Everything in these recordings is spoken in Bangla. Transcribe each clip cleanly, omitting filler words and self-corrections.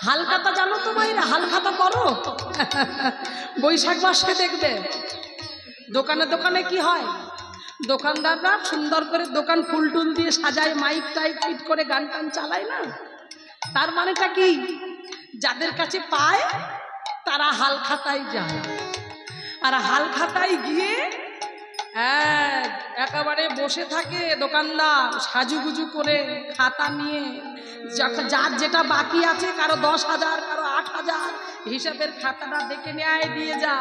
হালখাতা জানো তো মায়েরা? হালখাতা করো? বৈশাখ মাসে দেখবে দোকানে দোকানে কি হয়, দোকানদাররা সুন্দর করে দোকান ফুল টুল দিয়ে সাজায়, মাইক টাইক ফিট করে গান টান চালায় না? তার মানেটা কি? যাদের কাছে পায় তারা হালখাতায় যায়, আর হালখাতায় গিয়ে একেবারে বসে থাকে দোকানদার সাজুগুজু করে খাতা নিয়ে, যার যেটা বাকি আছে, কারো 10,000 কারো 8,000, হিসাবের খাতাটা দেখে নেয়, দিয়ে যা।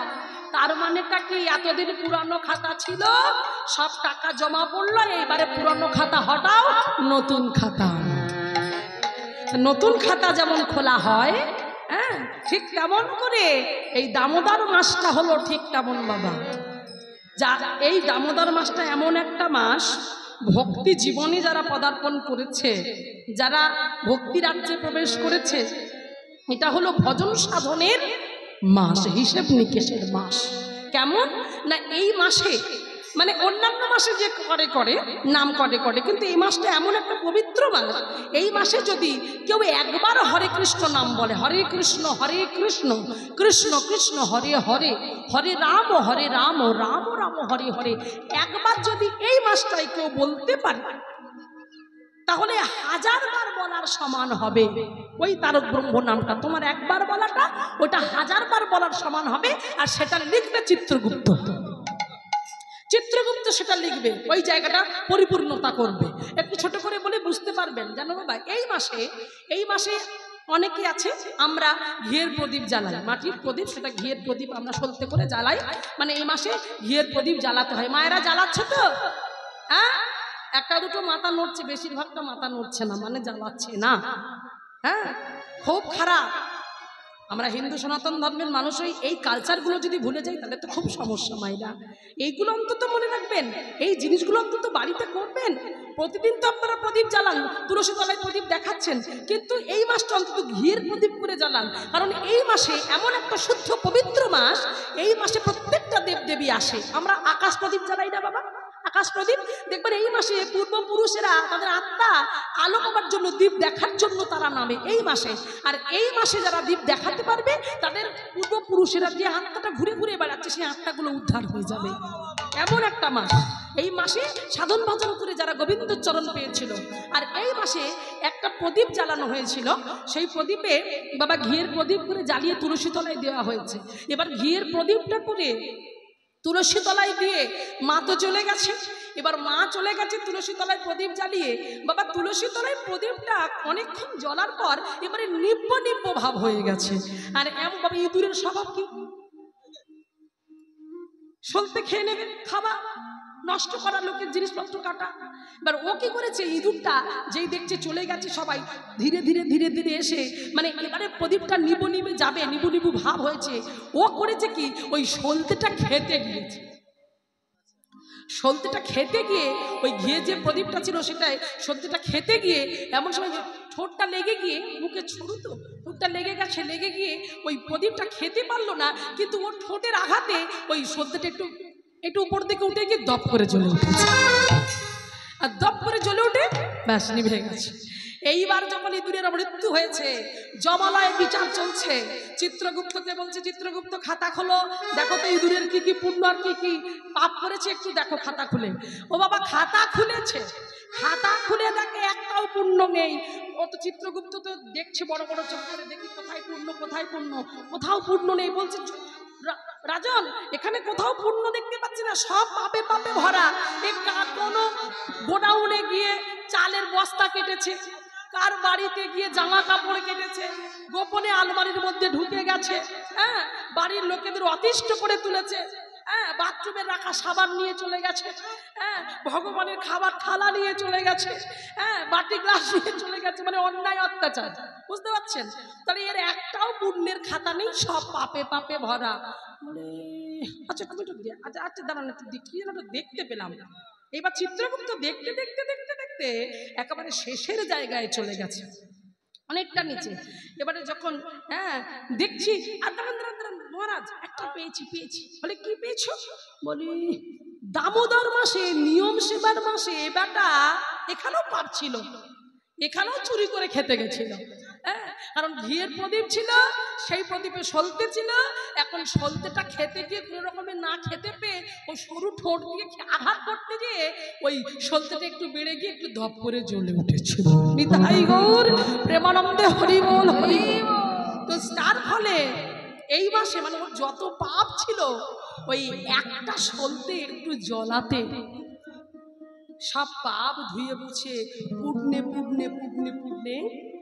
তার মানেটা কি? এতদিন পুরানো খাতা ছিল, সব টাকা জমা পড়লো, এইবারে পুরানো খাতা হটাও, নতুন খাতা। নতুন খাতা যেমন খোলা হয়, ঠিক তেমন করে এই দামোদর মাসটা হলো ঠিক তেমন বাবা। যা এই দামোদর মাসটা এমন একটা মাস, ভক্তি জীবনে যারা পদার্পণ করেছে, যারা ভক্তি রাজ্যে প্রবেশ করেছে, এটা হলো ভজন সাধনের মাস, হিসেব নিকেশের মাস। কেমন না এই মাসে, মানে অন্যান্য মাসে যে করে নাম করে, কিন্তু এই মাসটা এমন একটা পবিত্র মাস, এই মাসে যদি কেউ একবার হরে কৃষ্ণ নাম বলে, হরে কৃষ্ণ কৃষ্ণ কৃষ্ণ হরে হরে, হরে রাম রাম রাম হরে হরে, একবার যদি এই মাসটাই কেউ বলতে পারে, তাহলে 1000 বার বলার সমান হবে। ওই তারক ব্রহ্ম নামটা তোমার একবার বলাটা ওটা 1000 বার বলার সমান হবে। আর সেটা লিখবে চিত্রগুপ্ত, চিত্রগুপ্ত সেটা লিখবে, ওই জায়গাটা পরিপূর্ণতা করবে। একটু ছোট করে বলে বুঝতে পারবেন, জানো বাবা, এই মাসে অনেকে আছে আমরা ঘিয়ের প্রদীপ জ্বালাই, মাটির প্রদীপ, সেটা ঘিয়ের প্রদীপ আমরা সলতে করে জ্বালাই, মানে এই মাসে ঘিয়ের প্রদীপ জ্বালাতে হয়। মায়েরা জ্বালাচ্ছে তো? হ্যাঁ, একটা দুটো মাথা নড়ছে, বেশিরভাগটা মাথা নড়ছে না, মানে জ্বালাচ্ছে না। হ্যাঁ, খুব খারাপ। আমরা হিন্দু সনাতন ধর্মের মানুষ এই কালচারগুলো যদি ভুলে যাই তাহলে তো খুব সমস্যা মাইরা। এইগুলো অন্তত মনে রাখবেন, এই জিনিসগুলো অন্তত বাড়িতে করবেন। প্রতিদিন তো আপনারা প্রদীপ জ্বালান, তুলসী তলায় প্রদীপ দেখাচ্ছেন, কিন্তু এই মাসটা অন্তত ঘিয়ের প্রদীপ করে জ্বালান। কারণ এই মাসে এমন একটা শুদ্ধ পবিত্র মাস, এই মাসে প্রত্যেকটা দেবদেবী আসে। আমরা আকাশ প্রদীপ জ্বালাই না বাবা, আকাশ প্রদীপ দেখবেন এই মাসে পূর্বপুরুষেরা তাদের আত্মা আলো পাবার জন্য, দ্বীপ দেখার জন্য তারা নামে এই মাসে। আর এই মাসে যারা দ্বীপ দেখাতে পারবে, তাদের পূর্বপুরুষেরা যে আত্মাটা ঘুরে ঘুরে বেড়াচ্ছে, সেই আত্মাগুলো উদ্ধার হয়ে যাবে। এমন একটা মাস, এই মাসে সাধন ভজন করে যারা গোবিন্দ চরণ পেয়েছিল। আর এই মাসে একটা প্রদীপ জ্বালানো হয়েছিল, সেই প্রদীপে বাবা ঘিয়ের প্রদীপ করে জ্বালিয়ে তুলসী তলায় দেওয়া হয়েছে। এবার ঘিয়ের প্রদীপটা করে তুলসী তলায় দিয়ে মা তো চলে গেছে, এবার মা চলে গেছে তুলসী তলায় প্রদীপ জ্বালিয়ে। বাবা তুলসী তলায় প্রদীপটা অনেকক্ষণ জ্বলার পর এবারে নিব্ব নিব্ব ভাব হয়ে গেছে। আর এমন বাবা ইঁদুরের স্বভাব কি, সলতে খেয়ে নেবে, খাওয়া, নষ্ট করার লোকের জিনিসপত্র কাটা। এবার ও কি করেছে, ইঁদুরটা যেই দেখছে চলে গেছে সবাই, ধীরে ধীরে ধীরে ধীরে এসে, মানে এবারে প্রদীপটা নিবু নিবে যাবে, নিবু নিবু ভাব হয়েছে, ও করেছে কি, ওই সলতেটা খেতে গিয়েছে। সলতেটা খেতে গিয়ে ওই ঘিয়ে যে প্রদীপটা ছিল সেটাই সলতেটা খেতে গিয়ে এমন সময় ঠোঁটটা লেগে গিয়ে, মুখে ছুরু তো, ঠোঁটটা লেগে গেছে, লেগে গিয়ে ওই প্রদীপটা খেতে পারলো না, কিন্তু ওর ঠোঁটের আঘাতে ওই সলতেটা একটু উপর দিকে উঠে গিয়ে দপ করে জ্বলে উঠেছে। আর দপ করে জ্বলে উঠে ব্যাস নিভে গেছে। এইবার যখন ইঁদুরের মৃত্যু হয়েছে, জমালয়ে বিচার চলছে, চিত্রগুপ্তকে বলছে, চিত্রগুপ্ত খাতা খোলো, দেখো তো ইঁদুরের কি কি পুণ্য আর কি কি পাপ করেছে, একটু দেখো খাতা খুলে। ও বাবা খাতা খুলেছে, খাতা খুলে দেখে একটাও পুণ্য নেই। ও তো চিত্রগুপ্ত তো দেখছে বড় বড় চোখ করে, দেখি কোথায় পুণ্য কোথায় পুণ্য, কোথাও পুণ্য নেই। বলছে রাজন, এখানে কোথাও পুণ্য দেখতে পাচ্ছি না, সব পাপে পাপে ভরা। কোনো গোডাউনে গিয়ে চালের বস্তা কেটেছে, কার বাড়িতে গিয়ে জামা কাপড় কেটেছে, গোপনে আলমারির মধ্যে ঢুকে গেছে, হ্যাঁ, বাড়ির লোকেদের অতিষ্ঠ করে তুলেছে, হ্যাঁ, বাথরুমে রাখা সাবান নিয়ে চলে গেছে, হ্যাঁ, ভগবানের খাবার থালা নিয়ে চলে গেছে, হ্যাঁ, বাটি গ্লাস নিয়ে চলে গেছে, মানে অন্যায় অত্যাচার। বুঝতে পারছেন? তাহলে এর একটাও পুণ্যের খাতা নেই, সব পাপে পাপে ভরা। আচ্ছা তুমি একটু আচ্ছা আচ্ছা দাঁড়ান, একটু দেখি, দেখতে পেলাম। এবার চিত্রগুপ্ত দেখতে দেখতে দেখতে দেখতে একেবারে শেষের জায়গায় চলে গেছে, অনেকটা নিচে। এবারে যখন দেখছি, আর দাঁড়ান মহারাজ, একটা পেয়েছি। বলে কি পেয়েছো? বলি দামোদর মাসে, নিয়ম সেবার মাসে বেটা এখানেও পাপ ছিল, এখানেও চুরি করে খেতে গেছিল। হ্যাঁ, কারণ ঘিয়ের প্রদীপ ছিল, সেই প্রদীপে সলতে ছিল। এখন সলতেটা খেতে গিয়ে কোনো রকমে না খেতে পেয়ে ওই সরু ঠোঁট দিয়ে আঘাত করতে গিয়ে ওই সলতেটা একটু বেড়ে গিয়ে একটু ধপ করে জ্বলে উঠেছিল। নিতাই গৌর প্রেমানন্দে হরি বল হরি বল। তো তার ফলে এই মাসে মানে ওর যত পাপ ছিল ওই একটা সলতে একটু জ্বলাতে সব পাপ ধুয়ে মুছে পুণ্যে পুণ্যে পুণ্যে পুণ্যে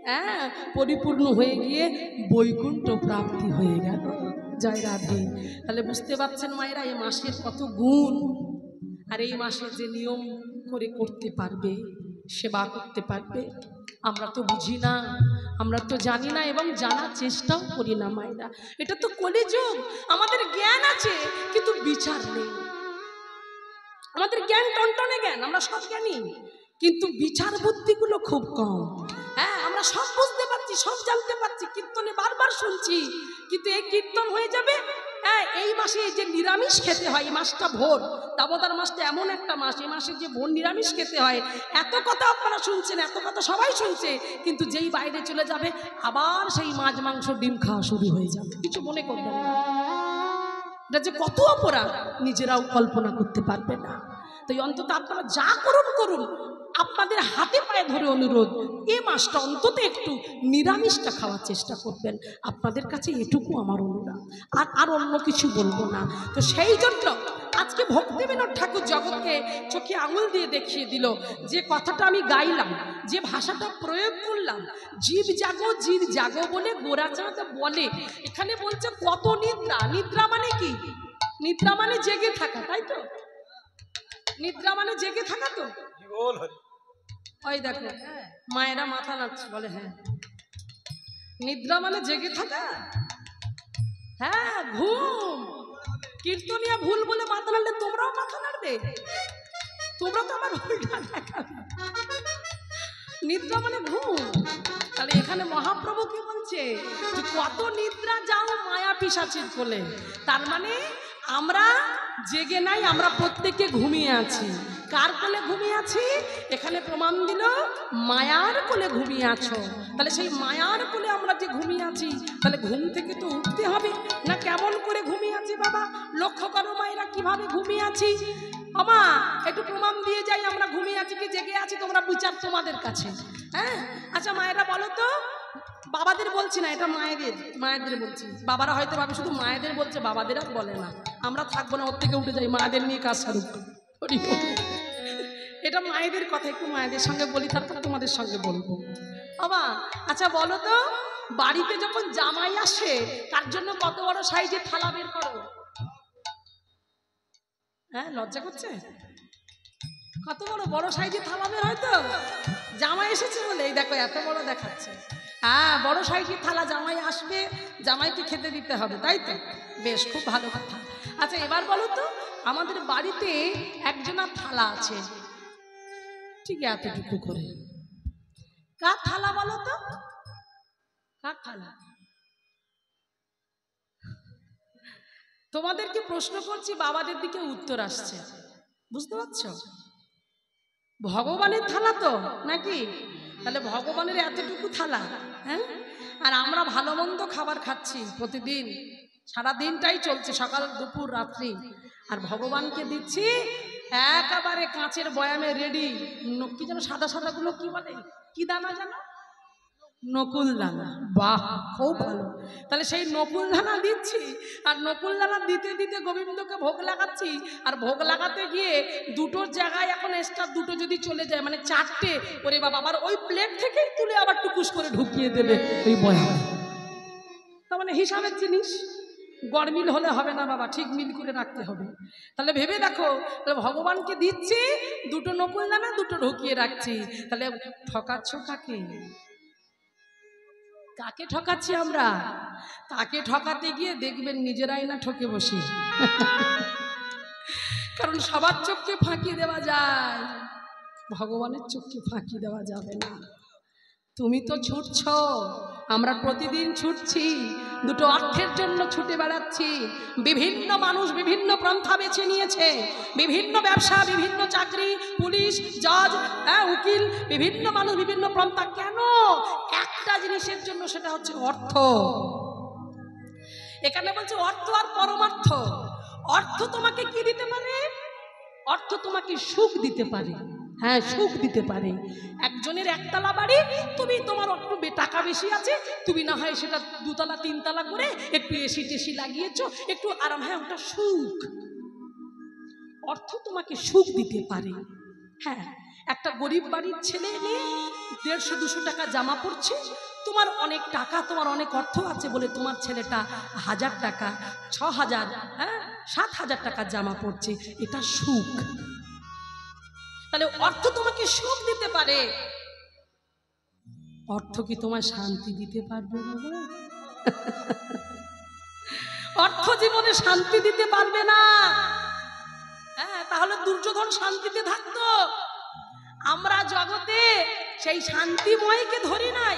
হ্যাঁ পরিপূর্ণ হয়ে গিয়ে বৈকুণ্ঠ প্রাপ্তি হয়ে গেল। জয় রাধে। তাহলে বুঝতে পারছেন মায়েরা এই মাসের কত গুণ। আর এই মাসে যে নিয়ম করে করতে পারবে, সেবা করতে পারবে, আমরা তো বুঝি না, আমরা তো জানি না এবং জানার চেষ্টাও করি না মায়েরা। এটা তো কলিযুগ। আমাদের জ্ঞান আছে কিন্তু বিচার নেই। আমাদের জ্ঞান টনটনে জ্ঞান, আমরা সব জ্ঞানী, কিন্তু বিচার বুদ্ধিগুলো খুব কম। হ্যাঁ, আমরা সব বুঝতে পারছি, সব জানতে পারছি, কীর্তনে বারবার শুনছি, কিন্তু এই কীর্তন হয়ে যাবে। হ্যাঁ, এই মাসে যে নিরামিষ খেতে হয়, এই মাসটা ভোর, দামোদর মাসটা এমন একটা মাস, এই মাসে যে ভোর নিরামিষ খেতে হয়, এত কথা আপনারা শুনছেন, এত কথা সবাই শুনছে, কিন্তু যেই বাইরে চলে যাবে আবার সেই মাছ মাংস ডিম খাওয়া শুরু হয়ে যাবে। কিছু মনে করবেন না, এটা যে কত অপরাধ নিজেরাও কল্পনা করতে পারবে না। তাই অন্তত আপনারা যা করুন করুন, আপনাদের হাতে পায়ে ধরে অনুরোধ, এই মাসটা অন্তত একটু নিরামিষটা খাওয়ার চেষ্টা করবেন। আপনাদের কাছে এটুকু আমার অনুরোধ, আর অন্য কিছু বলবো না। তো সেই জন্য আজকে ভক্তিবিনোদ ঠাকুর জগৎকে চোখে আঙুল দিয়ে দেখিয়ে দিল, যে কথাটা আমি গাইলাম, যে ভাষাটা প্রয়োগ করলাম, জীব জাগো বলে গোরাচাঁদ বলে। এখানে বলছে কত নিদ্রা। নিদ্রা মানে কি? নিদ্রা মানে জেগে থাকা, তাই তো? নিদ্রা মানে জেগে থাকা তো। ওই দেখো মায়েরা মাথা নাড়ছে, বলে হ্যাঁ নিদ্রা মানে জেগে থাকা। হ্যাঁ, ঘুম। কীর্তনিয়া ভুল বলে মাথা নাড়লে তোমরাও মাথা নাড়বে, তোমরা তো আমার উল্টা দেখাবে। নিদ্রা মানে ঘুম। তাহলে এখানে মহাপ্রভু কি বলছে, কত নিদ্রা যাও মায়া পিশাচির কোলে। তার মানে আমরা জেগে নাই, আমরা প্রত্যেকে ঘুমিয়ে আছি। কার কোলে ঘুমিয়ে আছি? এখানে প্রমাণ দিল মায়ার কোলে ঘুমিয়ে আছো। তাহলে সেই মায়ার কোলে আমরা যে ঘুমিয়ে আছি, তাহলে ঘুম থেকে তো উঠতে হবে না। কেমন করে ঘুমিয়ে আছি বাবা লক্ষ্য করো মায়েরা, কিভাবে ঘুমিয়ে আছি। আমা একটু প্রমাণ দিয়ে যাই, আমরা ঘুমিয়ে আছি কি জেগে আছি, তোমরা বিচার তোমাদের কাছে। হ্যাঁ, আচ্ছা মায়েরা বলো তো, বাবাদের বলছি না, এটা মায়েদের বলছি। বাবারা হয়তো ভাবে শুধু মায়েদের বলছে, বাবাদের আর বলে না। আমরা থাকবো না, ওর থেকে উঠে যাই, মায়েদের নিয়ে কাজ সারুক। এটা মায়েদের কথা, একটু মায়েদের সঙ্গে বলি, তারপর তোমাদের সঙ্গে বলবো। বাবা আচ্ছা বলো তো, বাড়িতে যখন জামাই আসে তার জন্য কত বড় সাইজের থালা বের করো? হ্যাঁ, লজ্জা করছে? কত বড় বড় সাইজের থালা বের হয়তো জামাই এসেছে বলে। এই দেখো এত বড় দেখাচ্ছে। হ্যাঁ, বড় সাইজের থালা, জামাই আসবে, জামাইকে খেতে দিতে হবে, তাই তো? বেশ, খুব ভালো কথা। আচ্ছা এবার বলো তো, আমাদের বাড়িতে একজনের থালা আছে, ঠিক এতটুকু করে। কার থালা বলো তো? কার থালা? তোমাদেরকে প্রশ্ন করছি, বাবাদের দিকে উত্তর আসছে, বুঝতে পারছো? ভগবানের থালা তো নাকি? তাহলে ভগবানের এতটুকু থালা। হ্যাঁ, আর আমরা ভালো মন্দ খাবার খাচ্ছি প্রতিদিন, সারা দিনটাই চলছে, সকাল দুপুর রাত্রি, আর ভগবানকে দিচ্ছি একেবারে কাঁচের বয়ামে রেডি। কি যেন সাদা সাদাগুলো কি বলে, কি দানা জানো? নকুল দানা। বাহ, খুব ভালো। তাহলে সেই নকুল দানা দিচ্ছি, আর নকুল দানা দিতে দিতে গোবিন্দকে ভোগ লাগাচ্ছি, আর ভোগ লাগাতে গিয়ে দুটোর জায়গায় এখন এক্সট্রা দুটো যদি চলে যায়, মানে চারটে করে বাবা আবার ওই প্লেট থেকেই তুলে আবার টুকুস করে ঢুকিয়ে দেবে ওই বয়াম। তার মানে হিসাবের জিনিস, গড়মিল হলে হবে না বাবা, ঠিক মিল করে রাখতে হবে। তাহলে ভেবে দেখো, তাহলে ভগবানকে দিচ্ছি দুটো নকুল দানা, দুটো ঢুকিয়ে রাখছি, তাহলে ঠকাচ্ছ কাকে? কাকে ঠকাচ্ছি আমরা? তাকে ঠকাতে গিয়ে দেখবেন নিজেরাই না ঠকে বসি। কারণ সবার চোখকে ফাঁকি দেওয়া যায়, ভগবানের চোখকে ফাঁকি দেওয়া যাবে না। তুমি তো ছুটছ, আমরা প্রতিদিন ছুটছি, দুটো অর্থের জন্য ছুটে বেড়াচ্ছি। বিভিন্ন মানুষ বিভিন্ন পন্থা বেছে নিয়েছে, বিভিন্ন ব্যবসা, বিভিন্ন চাকরি, পুলিশ, জজ, উকিল, বিভিন্ন মানুষ বিভিন্ন পন্থা। কেন? একটা জিনিসের জন্য, সেটা হচ্ছে অর্থ। এখানে বলছে অর্থ আর পরমার্থ। অর্থ তোমাকে কি দিতে পারে? অর্থ তোমাকে সুখ দিতে পারে। হ্যাঁ, সুখ দিতে পারে। একজনের একতলা বাড়ি, তুমি তোমার একটু টাকা বেশি আছে, তুমি না হয় সেটা দুতলা তিনতলা করে একটু এসি টেসি লাগিয়েছো, একটু আরাম। হ্যাঁ, ওটা সুখ। অর্থ তোমাকে সুখ দিতে পারে। হ্যাঁ, একটা গরিব বাড়ির ছেলে মেয়ে 150-200 টাকা জামা পরছে, তোমার অনেক টাকা, তোমার অনেক অর্থ আছে বলে তোমার ছেলেটা 1000 টাকা, 6000, 7000 টাকার জামা পরছে, এটা সুখ। তাহলে অর্থ তোমাকে সুখ দিতে পারে। অর্থ কি তোমার শান্তি দিতে পারবে বাবা? অর্থ জীবনে শান্তি দিতে পারবে না। হ্যাঁ, তাহলে দুর্যোধন শান্তিতে থাকতো। আমরা জগতে সেই শান্তিময়কে ধরি নাই।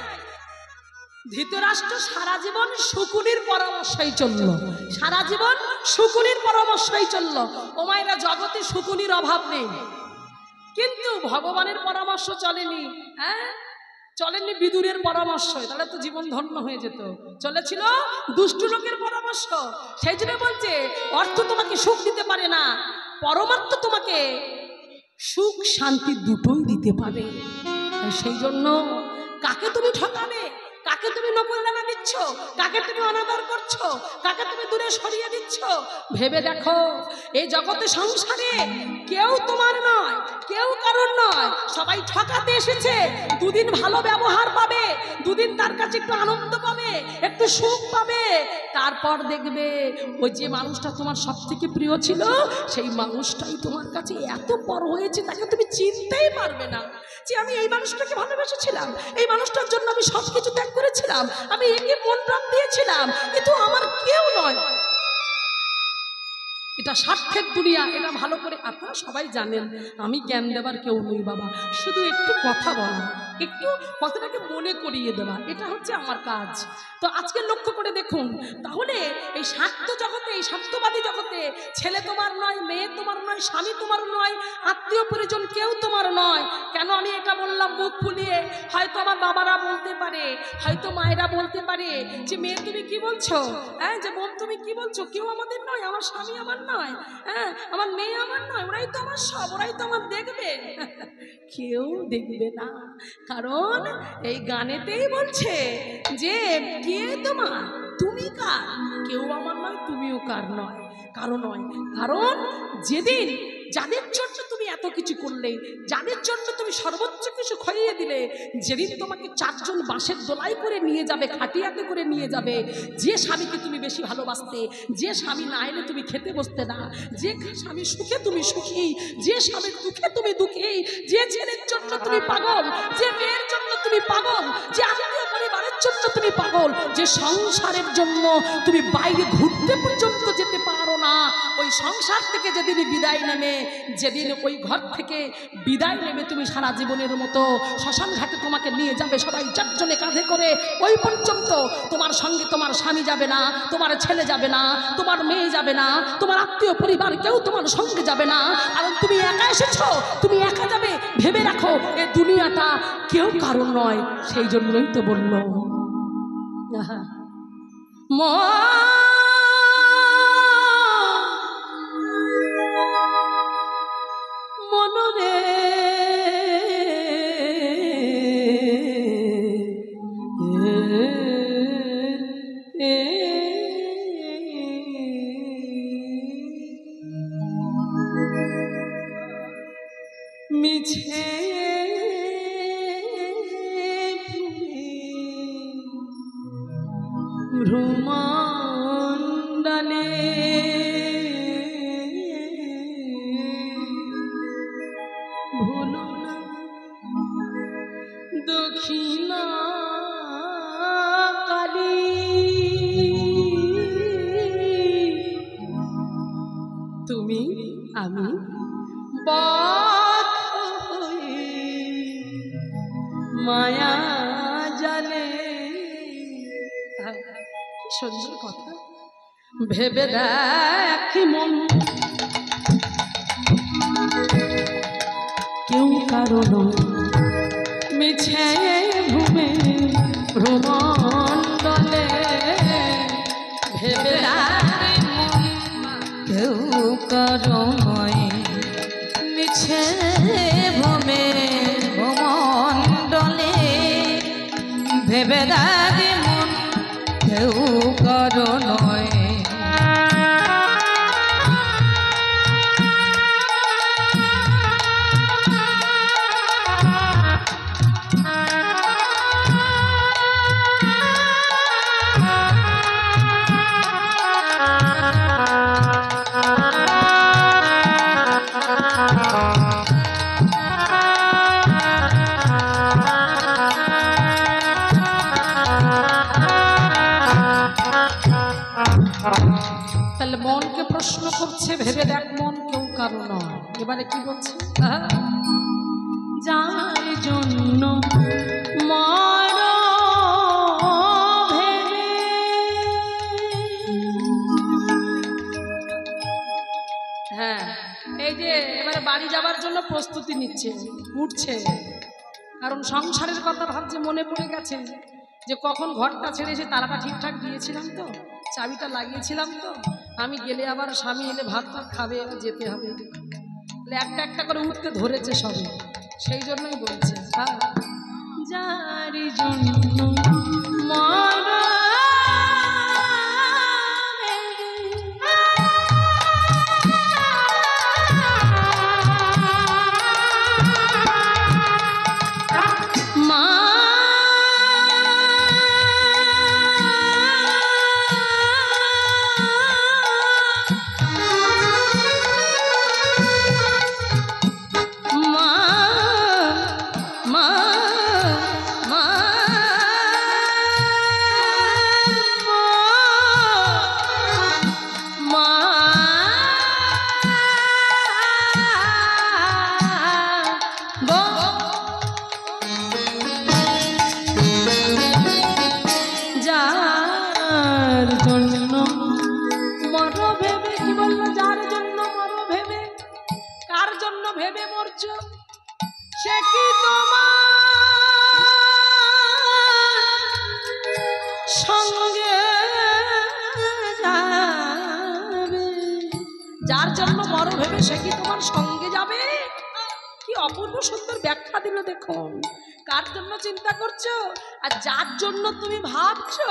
ধৃতরাষ্ট্র সারা জীবন শকুনির পরামর্শই চলল, সারা জীবন শকুনির পরামর্শই চলল। ও মায়েরা, জগতে শকুনির অভাব নেই, কিন্তু ভগবানের পরামর্শ চলেনি। চলেনি বিদুরের পরামর্শ, তাহলে তো জীবন ধন্য হয়ে যেত। চলেছিল দুষ্ট লোকের পরামর্শ। সেই জন্য বলছে অর্থ তোমাকে সুখ দিতে পারে না, পরমার্থ তোমাকে সুখ শান্তি দুটোই দিতে পারে। সেই জন্য কাকে তুমি ঠকাবে, কাকে তুমি নকল দানা দিচ্ছ, কাকে তুমি অনাদর করছো, কাকে তুমি দূরে সরিয়ে দিচ্ছ, ভেবে দেখো। এই জগতে সংসারে কেউ তোমার নয়, কেউ কারণ নয়। সবাই ঠকাতে এসেছে। দুদিন ভালো ব্যবহার পাবে, দুদিন তার কাছে একটু আনন্দ পাবে, একটু সুখ পাবে, তারপর দেখবে ওই যে মানুষটা তোমার সব থেকে প্রিয় ছিল, সেই মানুষটাই তোমার কাছে এত পর হয়েছে, তাকে তুমি চিনতেই পারবে না যে আমি এই মানুষটাকে ভালোবেসেছিলাম, এই মানুষটার জন্য আমি সব কিছু ত্যাগ করেছিলাম, আমি একে মন প্রাণ দিয়েছিলাম, কিন্তু আমার কেউ নয়। এটা স্বার্থের দুনিয়া, এটা ভালো করে আপনারা সবাই জানেন। আমি জ্ঞান দেবার কেউ নই বাবা, শুধু একটু কথা বলা, একটু কথাটাকে মনে করিয়ে দেওয়া, এটা হচ্ছে আমার কাজ। তো আজকে লক্ষ্য করে দেখুন, তাহলে এই স্বার্থ জগতে, এই স্বার্থবাদী জগতে ছেলে তোমার নয়, মেয়ে তোমার নয়, স্বামী তোমার নয়, আত্মীয় পরিজন কেউ তোমার নয়। কেন আমি এটা বললাম মুখ ফুলিয়ে? হয়তো আমার বাবারা বলতে পারে, হয়তো মায়েরা বলতে পারে যে মেয়ে তুমি কি বলছো, যে বোন তুমি কি বলছো, কেউ আমাদের নয়, আমার স্বামী আমার নয়, আমার মেয়ে আমার নয়, ওরাই তো আমার সব, ওরাই তো আমার দেখবে। কেউ দেখবে না, কারণ এই গানেতেই বলছে যে কে তোমার, তুমি কার, কেউ আমার নয়, তুমিও কার নয়, কারো নয়। কারণ যেদিন যাদের জন্য তুমি এত কিছু করলে, যাদের জন্য তুমি সর্বোচ্চ কিছু খাইয়ে দিলে, যেদিন তোমাকে 4 জন বাঁশের দোলাই করে নিয়ে যাবে, খাটিয়াতে করে নিয়ে যাবে, যে স্বামীকে তুমি বেশি ভালোবাসতে, যে স্বামী না এলে তুমি খেতে বসতে না, যে স্বামী সুখে তুমি সুখী, যে স্বামীর দুঃখে তুমি দুঃখী, যে ছেলের জন্য তুমি পাগল, যে মেয়ের জন্য তুমি পাগল, যে আত্মীয় পরিবারের জন্য তুমি পাগল, যে সংসারের জন্য তুমি বাইরে ঘুরতে পর্যন্ত যেতে পারো না, ওই সংসার থেকে যেদিন বিদায় নেবে, যেদিন ওই ঘর থেকে বিদায় নেবে, তুমি সারা জীবনের মতো শ্মশান ঘাটে তোমাকে নিয়ে যাবে সবাই 4 জনে কাঁধে করে, ওই পর্যন্ত তোমার সঙ্গে তোমার স্বামী যাবে না, তোমার ছেলে যাবে না, তোমার মেয়ে যাবে না, তোমার আত্মীয় পরিবার কেউ তোমার সঙ্গে যাবে না, কারণ তুমি একা এসেছো, তুমি একা যাবে। ভেবে রাখো, এই দুনিয়াটা কেউ কারণ নয়। সেই জন্যই তো বলল মনরে মিছে ভ্রমণ্ডলে ভুলো না দক্ষিণা কালী, তুমি আমি মায়া জালে সুন্দর কথা। ভেবে দেখ মন, কেউ কারণ মিছে ঘুমে ভ্রমণ্ডলে। ভেবে দেখ কেউ কারণ মিছে ভ্রমে ভ্রমণ্ডলে। ভেবে দেখ মন, কেউ কারণ তাহলে মনকে প্রশ্ন করছে, ভেবে দেখ মন, কেউ কারো নয়। এবারে কি বলছে? যার জন্য মর ভেবে। হ্যাঁ, এই যে এবারে বাড়ি যাবার জন্য প্রস্তুতি নিচ্ছে, উঠছে, কারণ সংসারের কথা ভাবছে। মনে পড়ে গেছে যে কখন ঘরটা ছেড়ে এসে তালাটা ঠিকঠাক দিয়েছিলাম তো, চাবিটা লাগিয়েছিলাম তো, আমি গেলে আবার স্বামী এলে ভাত ভাত খাবে, এবার যেতে হবে। একটা একটা করে উঠতে ধরেছে সবে, সেই জন্যই বলছে যার জন্য মরা ভেবে মরছ, সে কি তোমার সঙ্গে যাবে? যার জন্য মরো ভেবে সে কি তোমার সঙ্গে যাবে? কি অপূর্ব সুন্দর ব্যাখ্যা দিল দেখুন। কার জন্য চিন্তা করছো আর যার জন্য তুমি ভাবছো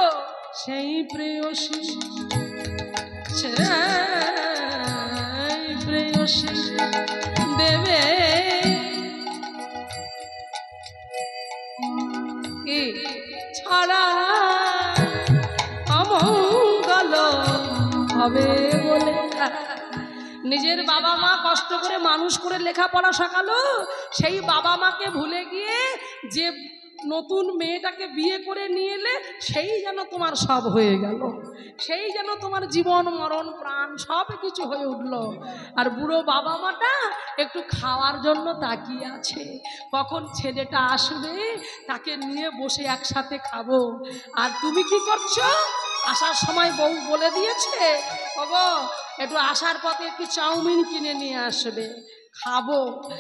সেই প্রেয়সী, সেই প্রেয়সী দেবে কি ছাড়া অমঙ্গল হবে বলে। নিজের বাবা মা কষ্ট করে মানুষ করে লেখাপড়া শেখালো, সেই বাবা মাকে ভুলে গিয়ে যে নতুন মেয়েটাকে বিয়ে করে নিয়ে এলে সেই যেন তোমার সব হয়ে গেল, সেই যেন তোমার জীবন মরণ প্রাণ সব কিছু হয়ে উঠল। আর বুড়ো বাবা মাটা একটু খাওয়ার জন্য তাকিয়ে আছে, কখন ছেলেটা আসবে তাকে নিয়ে বসে একসাথে খাবো। আর তুমি কি করছো? আসার সময় বউ বলে দিয়েছে, বাবা একটু আসার পথে একটু চাউমিন কিনে নিয়ে আসবে, খাবো।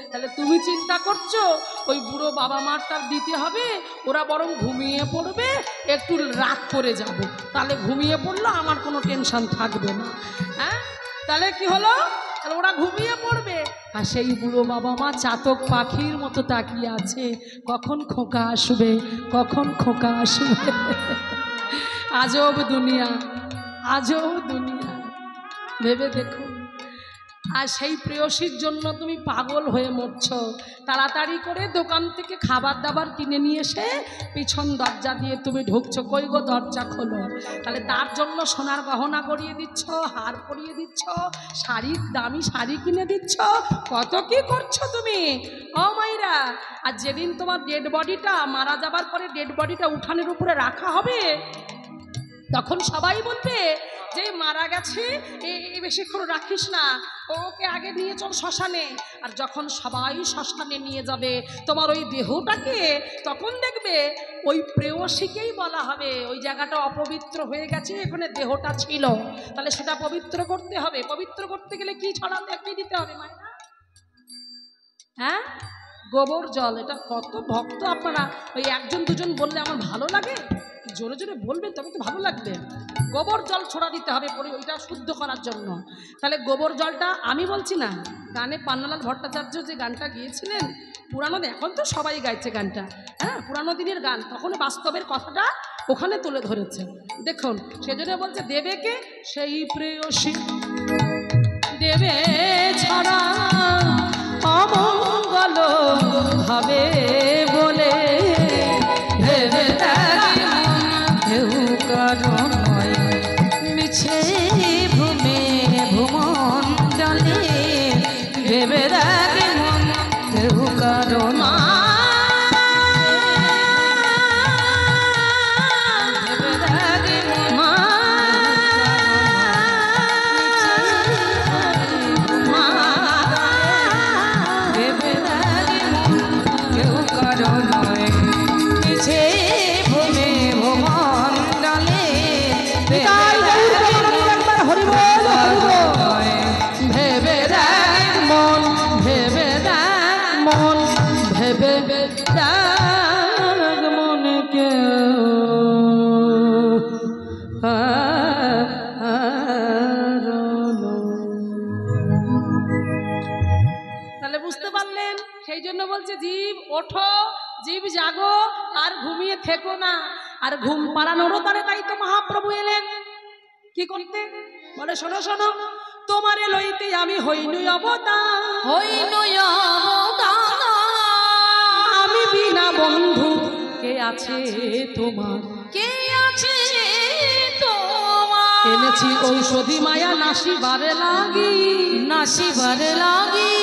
তাহলে তুমি চিন্তা করছো ওই বুড়ো বাবা মারটা দিতে হবে, ওরা বরং ঘুমিয়ে পড়বে, একটু রাত করে যাব, তাহলে ঘুমিয়ে পড়লো আমার কোনো টেনশন থাকবে না। হ্যাঁ, তাহলে কি হলো? তাহলে ওরা ঘুমিয়ে পড়বে, আর সেই বুড়ো বাবা মা চাতক পাখির মতো তাকিয়ে আছে, কখন খোকা আসবে, কখন খোকা আসবে। আজব দুনিয়া, আজব দুনিয়া, ভেবে দেখো। আর সেই প্রেয়সীর জন্য তুমি পাগল হয়ে মরছ। তাড়াতাড়ি করে দোকান থেকে খাবার দাবার কিনে নিয়ে এসে পিছন দরজা দিয়ে তুমি ঢুকছো, কই গো দরজা খোলো। তাহলে তার জন্য সোনার গহনা গড়িয়ে দিচ্ছ, হার পরিয়ে দিচ্ছ, শাড়ি, দামি শাড়ি কিনে দিচ্ছ, কত কি করছো তুমি ও মাইরা। আর যেদিন তোমার ডেড বডিটা মারা যাবার পরে ডেড বডিটা উঠানের উপরে রাখা হবে, তখন সবাই বলবে যে মারা গেছে বেশিক্ষণ রাখিস না, ওকে আগে নিয়ে চল শ্মশানে। আর যখন সবাই শ্মশানে নিয়ে যাবে তোমার ওই দেহটাকে, তখন দেখবে ওই প্রেয়সীকেই বলা হবে ওই জায়গাটা অপবিত্র হয়ে গেছে, এখানে দেহটা ছিল, তাহলে সেটা পবিত্র করতে হবে। পবিত্র করতে গেলে কি ছড়াতে, কি দিতে হবে মায়েরা? হ্যাঁ, গোবর জল। এটা কত ভক্ত আপনারা ওই একজন দুজন বললে আমার ভালো লাগে, জোরে জোরে বলবেন তবে তো ভালো লাগবে। গোবর জল ছোড়া দিতে হবে পরে ওইটা শুদ্ধ করার জন্য। তাহলে গোবর জলটা আমি বলছি না, গানে পান্নালাল ভট্টাচার্য যে গানটা গিয়েছিলেন পুরানো, এখন তো সবাই গাইছে গানটা, হ্যাঁ পুরানো দিনের গান, তখন বাস্তবের কথাটা ওখানে তুলে ধরেছে। দেখুন সেজন্য বলছে দেবেকে সেই প্রেয়সী, দেবে ছাড়া অমঙ্গল হবে বলে ভেবে থাকে মন কেউ কারো নয়, মিছে ভূমে ভুমন জলে ভেবে থাকে মন কেউ কারো নয়। তাহলে বুঝতে পারলেন, সেই জন্য বলছে জীব ওঠো, জীব জাগো, আর ঘুমিয়ে থেকো না। আর ঘুম পাড়ানোরও তারে তাই তো মহাপ্রভু এলেন কি করতে, বলে শোনো শোনো, তোমারে লইতে আমি হইনু অবতার, হইনু অবতার, আমি বিনা বন্ধু কে আছে তোমার, কে আছে তোমার, এনেছি ঔষধি মায়া নাসিবারে লাগি, নাসিবারে লাগি,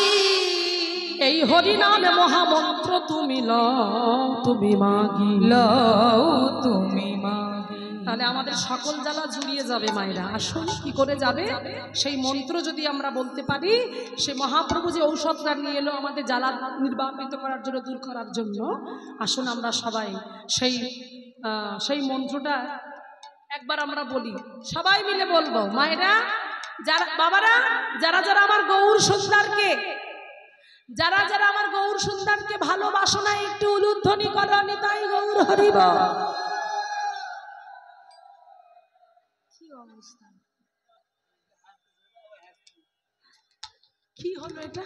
এই হরি নামে মহামন্ত্র তুমি লও তুমি মাগি, লও তুমি মাগি। তাহলে আমাদের সকল জ্বালা জুড়িয়ে যাবে মায়েরা। আসুন কি করে যাবে, সেই মন্ত্র যদি আমরা বলতে পারি, সে মহাপ্রভু যে ঔষধটা নিয়ে এলো আমাদের জ্বালা নির্বাপিত করার জন্য, দূর করার জন্য, আসুন আমরা সবাই সেই মন্ত্রটা একবার আমরা বলি, সবাই মিলে বলবো মায়েরা, যারা বাবারা, যারা যারা আমার গৌর সুন্দরকে, যারা যারা আমার গৌর সুন্দরকে ভালোবাসো না, একটু উলুধ্বনি করো, নিতাই গৌর হরিব। কি অবস্থা, কি হলো এটা?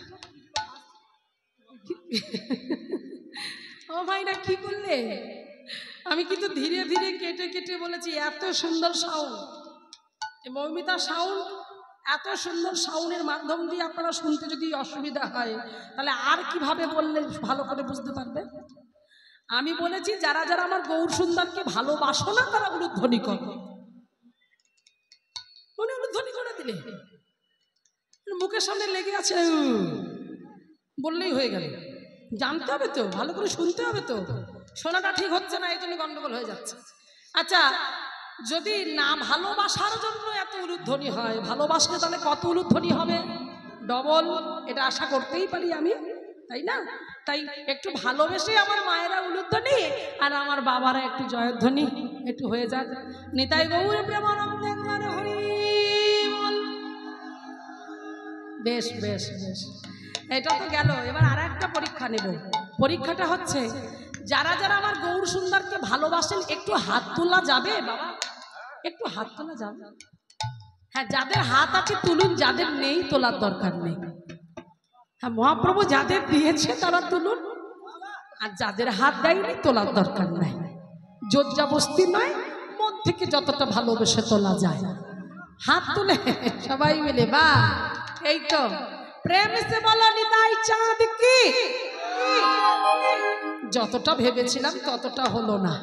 ও ভাইরা কি করলে? আমি কিন্তু ধীরে ধীরে কেটে কেটে বলেছি, এত সুন্দর সাউন্ড, মৌমিতা সাউন্ড, এত সুন্দর সাউন্ডের মাধ্যম দিয়ে আপনারা শুনতে যদি অসুবিধা হয়, তাহলে আর কিভাবে বললে ভালো করে বুঝতে পারবে? আমি বলেছি যারা যারা আমার গৌর সুন্দরকে ভালোবাসো না, তারা উলুধ্বনি করো। মনে উলুধ্বনি করে দিলে মুখের সামনে লেগে আছে বললেই হয়ে গেল। জানতে হবে তো, ভালো করে শুনতে হবে তো, শোনাটা ঠিক হচ্ছে না, এই জন্য গন্ডগোল হয়ে যাচ্ছে। আচ্ছা, যদি না ভালোবাসার জন্য এত উলুধ্বনি হয়, ভালোবাসলে তাহলে কত উলুধ্বনি হবে? ডবল, এটা আশা করতেই পারি আমি, তাই না? তাই একটু ভালোবেসে আমার মায়েরা উলুধ্বনি আর আমার বাবারা একটু জয়ধ্বনি একটু হয়ে যাক। নিতাই গৌর প্রেমানন্দে একবার হরি বল। বেশ বেশ বেশ, এটা তো গেল। এবার আর একটা পরীক্ষা নেব। পরীক্ষাটা হচ্ছে, যারা যারা আমার গৌর সুন্দরকে ভালোবাসেন একটু হাত তোলা যাবে বাবা? একটু হাত তোলা যাবে? হ্যাঁ, যাদের হাত আছে তুলুন, যাদের নেই তোলার দরকার নেই। হ্যাঁ, মহাপ্রভু যাদের দিয়েছে তারা তুলুন, আর যাদের হাত দেয়নি তোলার দরকার নাই। জোরজাবস্তি নয়, মন থেকে যতটা ভালোবেসে তোলা যায় হাত তুলে সবাই মিলে। বা এই তো প্রেম সে বলো নিতাই চাঁদ কি। যতটা ভেবেছিলাম ততটা হলো না।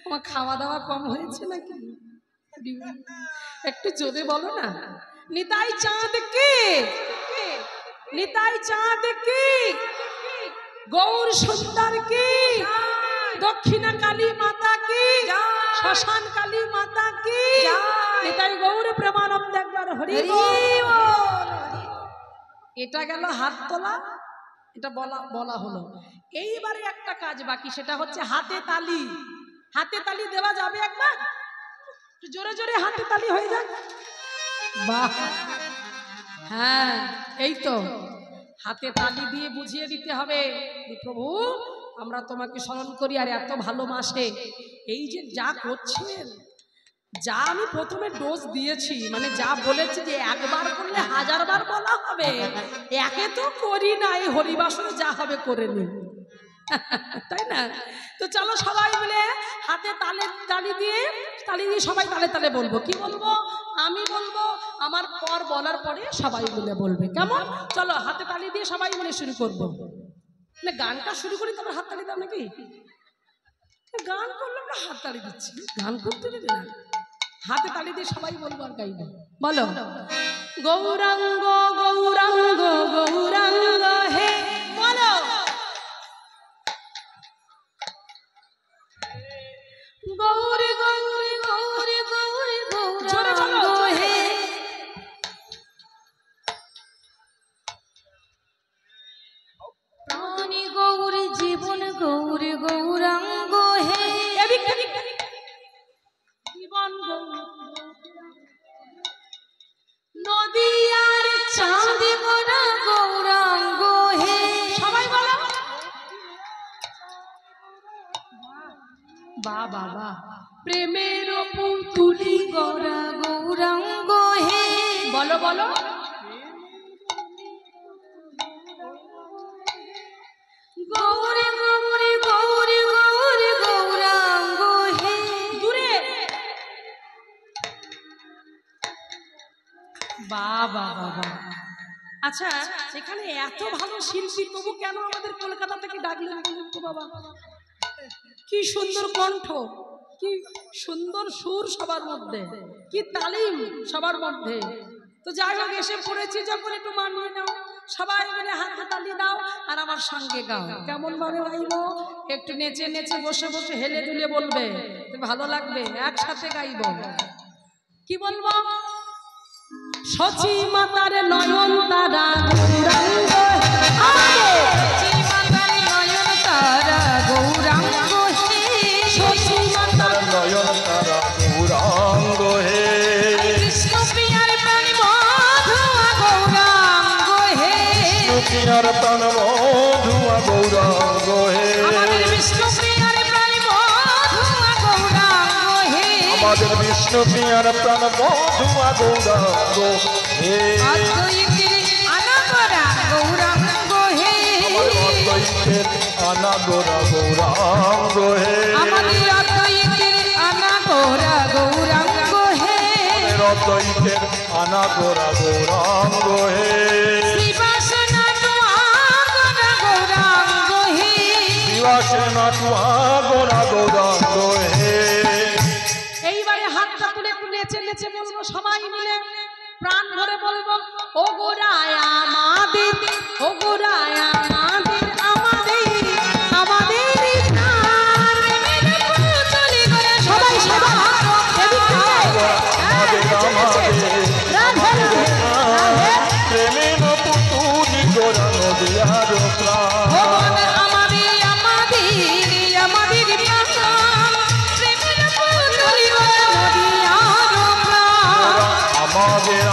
আমার খাওয়া দাওয়া কম হয়েছে নাকি? একটু জোরে বলো না। নিতাই চাঁদ কি, নিতাই চাঁদ কি, গৌর সুন্দর কি, দক্ষিণা কালী মাতা কি, শ্মশান কালী মাতা কি এটাই গৌর প্রেমানন্দ একবার হরি এটা গেল হাত তোলা, এটা বলা হলো। এইবারে একটা কাজ বাকি, সেটা হচ্ছে হাতে তালি। হাতে তালি দেওয়া যাবে একবার? জোরে জোরে হাতে তালি হয়ে যাক। বাহ, হ্যাঁ এই তো হাতে তালি দিয়ে বুঝিয়ে দিতে হবে, প্রভু আমরা তোমাকে স্মরণ করি আর এত ভালোবাসে। এই যে যা করছেন, যা আমি প্রথমে ডোজ দিয়েছি, মানে যা বলেছি যে একবার করলে 1000 বার বলা হবে, একে তো করি না, এই হরিবাসনে যা হবে করে নি, তাই না? তো চলো সবাই মিলে হাতে তালি দিয়ে সবাই তালে তালে বলবো। কি বলবো? আমি বলবো, আমার পর বলার পরে সবাই মিলে বলবে, কেমন? চলো হাতে তালি দিয়ে সবাই মিলে শুরু করবো। না গানটা শুরু করি, তারপর হাত তালি দাও নাকি? গান করলাম না, হাত তালি দিচ্ছি, গান করতে দেবে না, হাতে তালি দিয়ে সবাই বলবো আর গাইবো। বলো গৌরাঙ্গ গৌরাঙ্গ গৌরাঙ্গ হে, বলো গৌরী গৌরী গৌরী গৌরী গৌরাঙ্গ হে, প্রাণী গৌরী জীবন গৌরী গৌরাঙ্গ হে, জীবন নদিয়ার চাঁদ মোরা গৌরাঙ্গ হে, সবাই বলো বা বাবা প্রেমের পুতুলি গৌরা গৌরাঙ্গ হে, বলো বলো গৌরী গৌরী গৌরী গৌরী গৌরাঙ্গ হে, দূরে বাবা বাবা। আচ্ছা এখানে এত ভালো শিল্পী, তবু কেন আমাদের কলকাতা থেকে ডাকলেন বলুন তো বাবা? কি সুন্দর কণ্ঠ, কি সুন্দর সুর সবার মধ্যে, কি তালিম সবার মধ্যে। তো যাই হোক, এসে পড়েছি যখন একটু মানিয়ে নাও, সবাই মিলে হাতে তালি দাও আর আমার সঙ্গে গাও। কেমন ভাবে গাইবো? একটু নেচে নেচে বসে বসে হেলে দুলে বলবে, ভালো লাগবে, একসাথে গাইব। কি বলবো? সচি মাতার নয়ন তারা গৌরাঙ্গ হে, সচি মাতার নয়ন তারা গৌরাঙ্গ হে, সচি মাতার নয়ন তারা গৌরাঙ্গ হে, কৃষ্ণ প্রিয়ার প্রাণী মধুয়া গৌরাঙ্গ হে, কৃষ্ণপ্রিয়ার প্রাণ মধুয়া গৌরাঙ্গ হে, আমাদের বিষ্ণু প্রিয়ার প্রাণী মধুয়া গৌরাঙ্গ হে, আমাদের বিষ্ণুপ্রিয়ার প্রাণ মধুয়া গৌরাঙ্গ হে, অদ্বৈতের আনাগরা গৌরাঙ্গ হে, অদ্বৈতের আনাগোরা গৌরাঙ্গ হে, আমাদের অদ্বৈতের আনাগরা গৌরাঙ্গ হে, অদ্বৈতের আনাগোরা গৌরাঙ্গ হে, শ্রীবাসনা আনাগরা গৌরাঙ্গ হে, শ্রীবাসে নাটুয়া গোরা গৌরাঙ্গ হে। এইবারে হাতটা তুলে একটু নেচে নেচে বলবো সবাই মিলে, প্রাণ ভরে বলবো, ও গোরায় আমাদের, ও গোরায় আমাদের, আমাদের আমাদের প্রাণ। সবাই সবাই এদিক থেকে। হ্যাঁ, নেচে নেচে। রাধে রাধে, রাধে। প্রেমের পুতুলি গোরা নদিয়ার প্রাণ, ভগবান আমাদের আমাদের আমাদের প্রাণ, প্রেমের পুতুলি নদিয়ার প্রাণ, আমাদের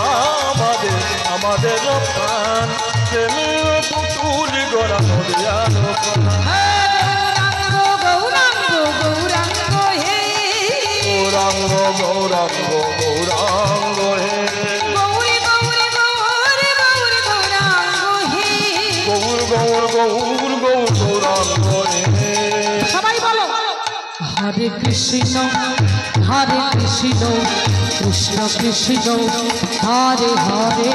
আমাদের আমাদের প্রাণ, প্রেমের পুতুলি গোরা নদিয়ার প্রাণ, গৌরাঙ্গ গৌরাঙ্গ হে, গৌরাঙ্গ গৌরাঙ্গ গৌরাঙ্গ হে, গৌরী গৌরী গৌরী গৌরী গৌরাঙ্গ হে, গৌর গৌর গৌর গৌর গৌরাঙ্গ হে। সবাই বলো হরে কৃষ্ণ কৃষ্ণ কৃষ্ণ হরে হরে,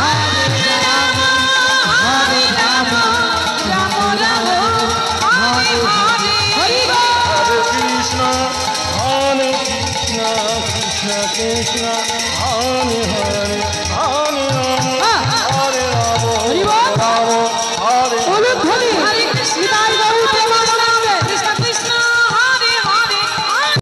হরে রাম রাম রাম হরে হরে, হরে কৃষ্ণ কৃষ্ণ কৃষ্ণ কৃষ্ণ হরে হরে হরে রাম